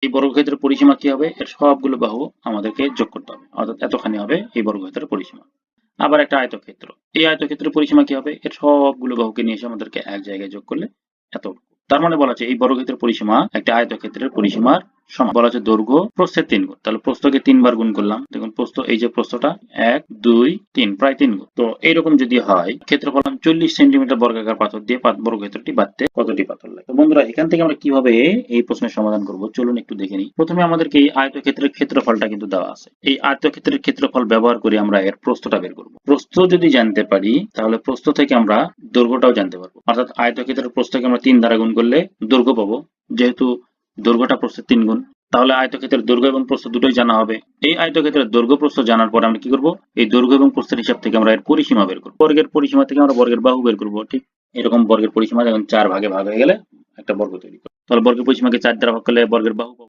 এই বর্গক্ষেত্রের পরিসীমা কি হবে, এর সবগুলো বাহু আমাদেরকে যোগ করতে হবে, অর্থাৎ এতখানি হবে এই বর্গক্ষেত্রের পরিসীমা। আবার একটা আয়তক্ষেত্র, এই আয়তক্ষেত্রের পরিসীমা কি হবে, এর সবগুলো বাহুকে নিয়ে এসে আমাদেরকে এক জায়গায় যোগ করলে এতটুকু। তার মানে বলা হচ্ছে এই বর্গক্ষেত্রের পরিসীমা একটা আয়তক্ষেত্রের পরিসীমার সমান। বলা হচ্ছে দৈর্ঘ্য প্রস্থের 3 গুণ, তাহলে প্রস্থকে 3 বার গুণ করলাম, দেখুন প্রস্থ, এই যে প্রস্থটা 1 2 3, প্রায় 3 গুণ। তো এইরকম যদি হয়, ক্ষেত্রফল 40 সেন্টিমিটার বর্গাকার পাথর দিয়ে বর্গক্ষেত্রটি বাঁধতে কতটি পাথর লাগে। তো বন্ধুরা, এখান থেকে আমরা কিভাবে এই প্রশ্নের সমাধান করব চলুন একটু দেখে নিই। প্রথমে আমাদেরকে এই আয়তক্ষেত্রের ক্ষেত্রফলটা কিন্তু দেওয়া আছে, এই আয়তক্ষেত্রের ক্ষেত্রফল ব্যবহার করে আমরা এর প্রস্থটা বের করব। প্রস্থ যদি জানতে পারি তাহলে প্রস্থ থেকে আমরা দৈর্ঘ্যটাও জানতে পারবো, অর্থাৎ আয়তক্ষেত্রের প্রস্থকে আমরা 3 দ্বারা গুণ করলে দৈর্ঘ্য পাবো, যেহেতু দৈর্ঘ্যটা প্রস্থের 3 গুণ। তাহলে আয়তক্ষেত্রের দৈর্ঘ্য এবং প্রস্থ দুটোই জানা হবে। এই আয়তক্ষেত্রের দৈর্ঘ্য প্রস্থ জানার পরে আমরা কি করব, এই দৈর্ঘ্য এবং প্রস্থের হিসাব থেকে আমরা এর পরিসীমা বের করব। বর্গের পরিসীমা থেকে আমরা বর্গের বাহু বের করব। ঠিক এরকম বর্গের পরিসীমা যখন 4 ভাগে ভাগ হয়ে গেলে একটা বর্গ তৈরি করব। তাহলে বর্গের পরিসীমাকে 4 দ্বারা ভাগ করলে বর্গের বাহু পাবো।